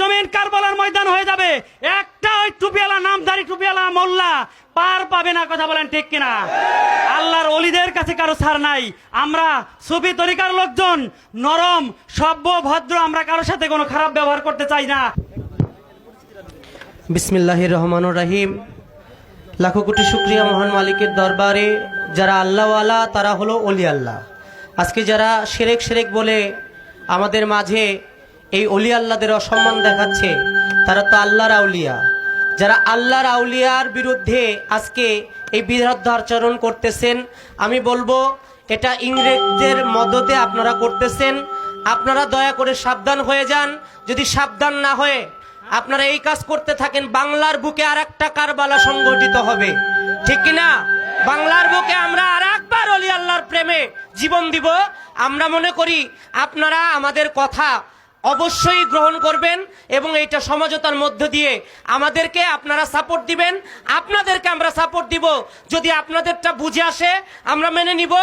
জমিন কারবালার ময়দান হয়ে যাবে। একটা ওই টুপিওয়ালা নামধারী টুপিওয়ালা মোল্লা পার পাবে না। কথা বলেন ঠিক কিনা? আল্লাহর ওলিদের কাছে কারো ছাড় নাই। আমরা সুফি তরিকার লোকজন নরম, সভ্য, ভদ্র, আমরা কারোর সাথে কোনো খারাপ ব্যবহার করতে চাই না। বিসমিল্লাহির রহমানুর রহিম। লাখো কোটি শুকরিয়া মহান মালিকের দরবারে। যারা আল্লাহওয়ালা তারা হলো অলি আল্লাহ। আজকে যারা শিরক শিরক বলে আমাদের মাঝে এই অলি আল্লাহদের অসম্মান দেখাচ্ছে, তারা তো আল্লাহর আউলিয়া। যারা আল্লাহর আউলিয়ার বিরুদ্ধে আজকে এই বিরুদ্ধ আচরণ করতেছেন, আমি বলবো এটা ইংরেজদের মদতে আপনারা করতেছেন। আপনারা দয়া করে সাবধান হয়ে যান। যদি সাবধান না হয়ে আপনারা এই কাজ করতে থাকেন, বাংলার বুকে আর একটা কারবালা সংগঠিত হবে, ঠিক কিনা? বাংলার বুকে আমরা আর একবার অলি আল্লাহর প্রেমে জীবন দিব। আমরা মনে করি আপনারা আমাদের কথা অবশ্যই গ্রহণ করবেন এবং এইটা সমঝোতার মধ্য দিয়ে আমাদেরকে আপনারা সাপোর্ট দিবেন, আপনাদেরকে আমরা সাপোর্ট দিব। যদি আপনাদেরটা বুঝে আসে আমরা মেনে নিব,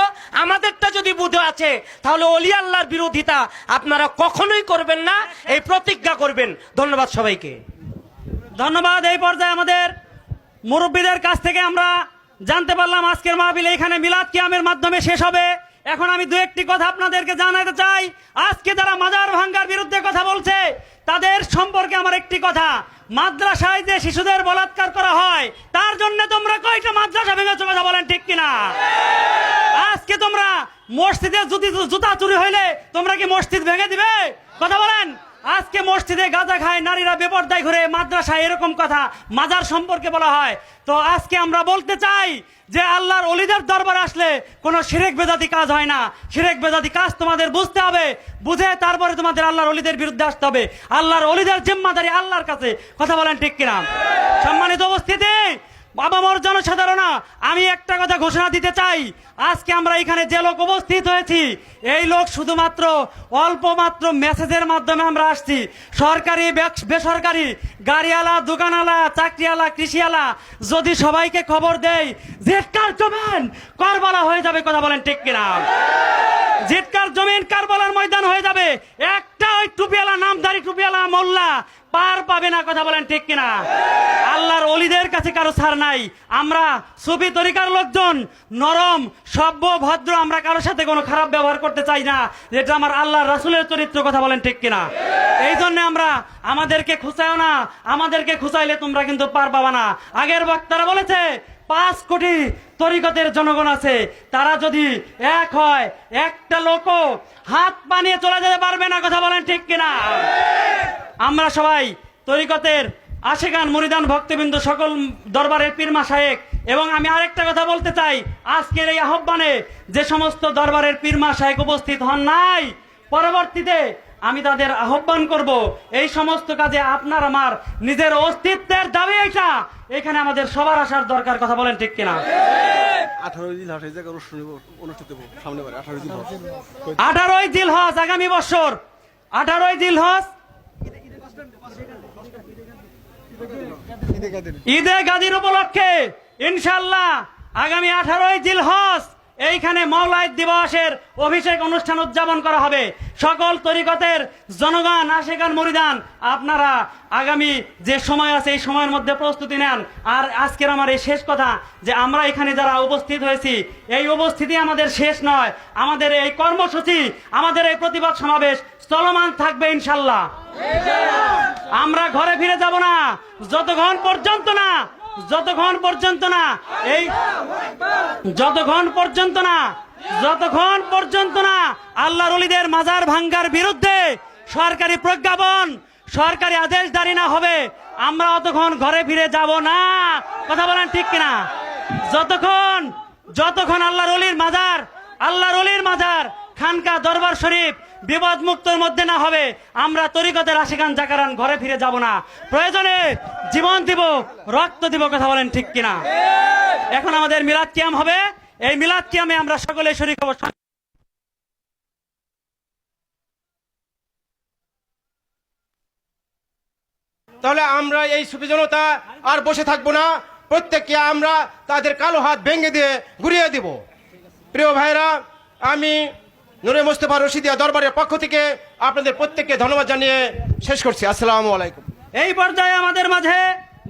আমাদেরটা যদি বুঝে আছে তাহলে অলি আল্লাহর বিরোধিতা আপনারা কখনোই করবেন না, এই প্রতিজ্ঞা করবেন। ধন্যবাদ সবাইকে। ধন্যবাদ। এই পর্যায়ে আমাদের মুরব্বীদের কাছ থেকে আমরা জানতে পারলাম আজকের মাহফিল এখানে মিলাদ কিয়ামের মাধ্যমে শেষ হবে। এখন আমি দু একটি কথা আপনাদেরকে জানাতে চাই। আজকে যারা মাজার ভাঙ্গার বিরুদ্ধে কথা বলছে তাদের সম্পর্কে আমার একটি কথা, মাদ্রাসায় যে শিশুদের বলাৎকার করা হয় তার জন্য তোমরা কয়টা মাদ্রাসা ভেঙেছো? কথা বলেন ঠিক কিনা? আজকে তোমরা মসজিদে জুতা চুরি হইলে তোমরা কি মসজিদ ভেঙে দিবে? কথা বলেন। আজকে মসজিদে গাঁজা খায়, নারীরা বেপরদায় ঘুরে, মাদ্রাসায় এরকম কথা মাজার সম্পর্কে বলা হয়। তো আজকে আমরা বলতে চাই যে আল্লাহর ওলিদের দরবার আসলে কোনো শিরক বেদাতি কাজ হয় না। শিরক বেদাতি কাজ তোমাদের বুঝতে হবে, বুঝে তারপরে তোমাদের আল্লাহর ওলিদের বিরুদ্ধে আসতে হবে। আল্লাহর ওলিদের জিম্মাদারি আল্লাহর কাছে। কথা বলেন ঠিক কিনা? সম্মানিত উপস্থিতি, বাবা মোর জনসাধারণ, আমি একটা কথা ঘোষণা দিতে চাই। আজকে আমরা এখানে যে লোক উপস্থিত হয়েছি, এই লোক শুধুমাত্র অল্প মাত্র মেসেজের মাধ্যমে আমরা আসছি। সরকারি বেসরকারি, গাড়িওয়ালা, দোকানওয়ালা, চাকরিওয়ালা, কৃষিওয়ালা যদি সবাইকে খবর দেয় জিটকার জমিন কারবালা হয়ে যাবে। কথা বলেন ঠিক কিনা? জিটকার জমিন কারবালার ময়দান হয়ে যাবে। একটা ওই টুপিওয়ালা নামধারী টুপিওয়ালা মোল্লা পার পাবে না। কথা বলেন ঠিক কিনা? আল্লাহর ওলিদের কাছে কারো ছাড় নাই। আমরা সুফি তরিকার লোকজন নরম, সভ্য, ভদ্র, আমরা কারোর সাথে কোনো খারাপ ব্যবহার করতে চাই না, যেটা আমার আল্লাহর রাসূলের চরিত্র। কথা বলেন ঠিক কিনা? এই জন্য আমরা আমাদেরকে খুঁচাইও না, আমাদেরকে খুঁচাইলে তোমরা কিন্তু পার পাবা না। আগের বক্তারা বলেছে 5 কোটি তরিকতের জনগণ আছে, তারা যদি এক হয় একটা লোকও হাত বানিয়ে চলে যেতে পারবে না। কথা বলেন ঠিক কিনা? আমরা সবাই তরিকতের আশিকান, মুরিদান, ভক্তবৃন্দ, সকল দরবারের পীর মাশায়েখ, এবং আমি আরেকটা কথা বলতে চাই, আজকের এই আহ্বানে যে সমস্ত দরবারের পীর মাশায়েখ উপস্থিত হন নাই, পরবর্তীতে আমি তাদের আহ্বান করব এই সমস্ত কাজে আপনার আমার নিজের অস্তিত্বের দাবি এটা, এখানে আমাদের সবার আসার দরকার। কথা বলেন ঠিক কিনা? 18ই জিলহজ আগামী বছর, 18ই জিলহজ ঈদে গাদির উপলক্ষে ইনশাআল্লাহ আগামী 18ই জিলহজ এইখানে মাওলাদ দিবসের অভিষেক অনুষ্ঠান উদযাপন করা হবে। সকল তরিকতের জনগণ, আশিকান, মুরিদান, আপনারা আগামী যে সময় আছে এই সময়ের মধ্যে প্রস্তুতি নেন। আর আজকের আমার এই শেষ কথা যে আমরা এখানে যারা উপস্থিত হয়েছি, এই উপস্থিতি আমাদের শেষ নয়। আমাদের এই কর্মসূচি, আমাদের এই প্রতিবাদ সমাবেশ চলমান থাকবে ইনশাআল্লাহ। আমরা ঘরে ফিরে যাব না যতক্ষণ পর্যন্ত না আল্লাহর ওলিদের মাজার ভাঙ্গার বিরুদ্ধে সরকারি প্রজ্ঞাপন, সরকারি আদেশ জারি না হবে, আমরা অতক্ষণ ঘরে ফিরে যাব না। কথা বলেন ঠিক কিনা? যতক্ষণ আল্লাহর ওলির মাজার, খানকা, দরবার শরীফ বিবাদ মুক্তর মধ্যে না হবে, আমরা তরিকতের আশিকান জাকারান ঘরে ফিরে যাব না। প্রয়োজনে জীবন দিব, রক্ত দিব। কথা বলেন ঠিক কিনা? এখন আমাদের মিলাদ কিয়াম হবে। এই মিলাদ কিয়ামে আমরা সকলে শরীক হব। তাহলে আমরা এই সুফি জনতা আর বসে থাকবো না, প্রত্যেককে আমরা তাদের কালো হাত ভেঙে দিয়ে ঘুরিয়ে দিব। প্রিয় ভাইরা, আমি নূরে মুস্তাফা রশিদিয়া দরবারের পক্ষ থেকে আপনাদের প্রত্যেককে ধন্যবাদ জানিয়ে শেষ করছি। আসসালামু আলাইকুম। এই পর্যায়ে আমাদের মাঝে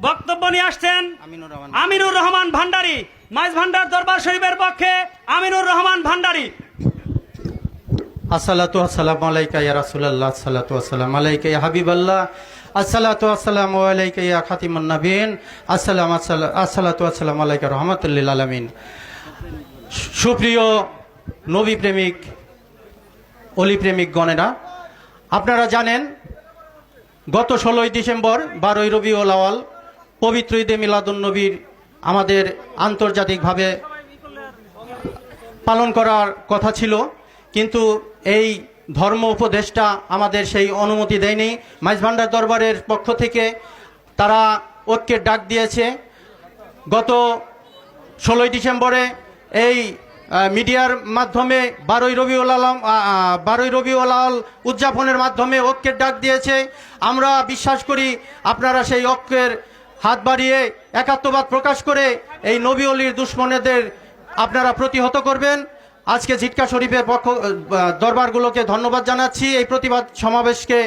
বক্তব্য নিয়ে আসছেন আমিনুর রহমান ভান্ডারী, মাইজ ভান্ডার দরবার শরীফের পক্ষে আমিনুর রহমান ভান্ডারী। আসসালাতু আসসালামু আলাইকা ইয়া রাসূলুল্লাহ, আসসালাতু আসসালামু আলাইকা ইয়া হাবিবাল্লাহ, আসসালাতু আসসালামু আলাইকা ইয়া খাতিমুন নবিয়্যিন, আসসালাতু আসসালামু আলাইকা রাহমাতুল লিল আলামিন। সুপ্রিয় নবী প্রেমিক, অলি প্রেমিক গণেরা, আপনারা জানেন গত 16ই ডিসেম্বর 12ই রবিউল আউয়াল পবিত্র ঈদে মিলাদুন নবীর আমাদের আন্তর্জাতিকভাবে পালন করার কথা ছিল, কিন্তু এই ধর্ম উপদেষ্টা আমাদের সেই অনুমতি দেয়নি। মাইজ ভান্ডার দরবারের পক্ষ থেকে তারা ঐক্যের ডাক দিয়েছে। গত 16ই ডিসেম্বরে এই মিডিয়ার মাধ্যমে 12ই রবিউল আউয়াল উদযাপনের মাধ্যমে ঐক্যের ডাক দিয়েছে। আমরা বিশ্বাস করি আপনারা সেই ঐক্যের হাত বাড়িয়ে একাত্মবাদ প্রকাশ করে এই নবী অলির দুশ্মনেদের আপনারা প্রতিহত করবেন। আজকে ঝিটকা শরীফের দরবারগুলোকে ধন্যবাদ জানাচ্ছি। এই প্রতিবাদ সমাবেশকে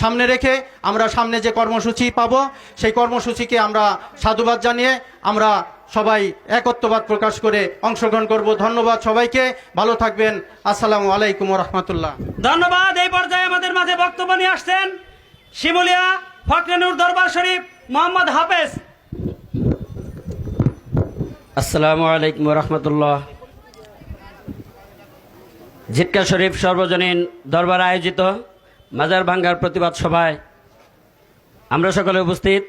সামনে রেখে আমরা সামনে যে কর্মসূচি পাব, সেই কর্মসূচিকে আমরা সাধুবাদ জানিয়ে আমরা সবাই একত্ববাদ প্রকাশ করে অংশগ্রহণ করব। ধন্যবাদ সবাইকে, ভালো থাকবেন। আসসালামু আলাইকুম ওয়া রাহমাতুল্লাহ। ধন্যবাদ। এই পর্যায়ে আমাদের মাঝে বক্তব্য নিয়ে আসছেন শিমুলিয়া ফখরুল দরবার শরীফ মোহাম্মদ হাফেজ। আসসালামু আলাইকুম রহমতুল্লাহ। ঝিটকা শরীফ সর্বজনীন দরবার আয়োজিত মাজার ভাঙ্গার প্রতিবাদ সভায় আমরা সকলে উপস্থিত।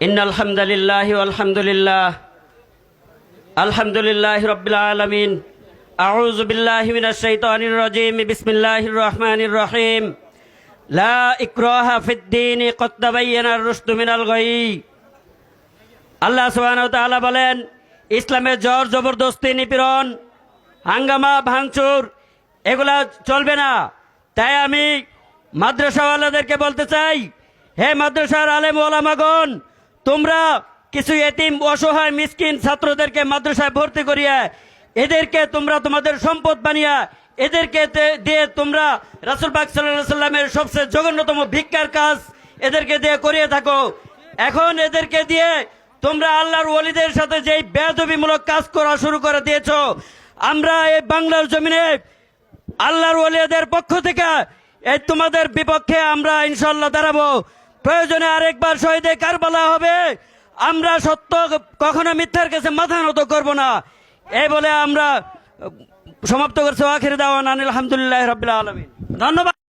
ইন্নাল হামদুলিল্লাহি ওয়াল হামদুলিল্লাহ, আলহামদুলিল্লাহি রাব্বিল আলামিন, আউযু বিল্লাহি মিনাশ শাইতানির রাজীম, বিসমিল্লাহির রহমানির রহিম। লা ইকরাহা ফিদ-দীন, ক্বাদ তাবায়্যানার রুশদু মিনাল গায়y। আল্লাহ সুবহানাহু ওয়া তাআলা বলেন, ইসলামে জোর জবরদস্তি, নিপীড়ন, হাঙ্গামা, ভাঙচুর এগুলা চলবে না। তাই আমি মাদ্রাসাওয়ালাদেরকে বলতে চাই, হে মাদ্রাসার আলেম ওলামাগণ, তোমরা কিছু এতিম অসহায় মিসকিন ছাত্রদেরকে মাদ্রাসায় ভর্তি করিয়া এদেরকে তোমরা তোমাদের সম্পদ বানিয়া এদেরকে দিয়ে তোমরা রাসূল পাক সাল্লাল্লাহু আলাইহি সাল্লামের সবচেয়ে জঘন্যতম ভিক্ষার কাজ এদেরকে দিয়ে করিয়ে থাকো। এখন এদেরকে দিয়ে তোমরা আল্লাহর ওলিদের সাথে যেই বেয়াদবিমূলক কাজ করা শুরু করে দিয়েছো, আমরা এই বাংলার জমিনে আল্লাহর ওলিদের পক্ষ থেকে এই তোমাদের বিপক্ষে আমরা ইনশাআল্লাহ দাঁড়াবো। প্রয়োজনে আরেকবার শহীদে কারবালা হবে। আমরা সত্য কখনো মিথ্যার কাছে মাথা নত করব না। এই বলে আমরা সমাপ্ত করছি। আখির দাওয়ানা আলহামদুলিল্লাহি রাব্বিল আলামিন। ধন্যবাদ।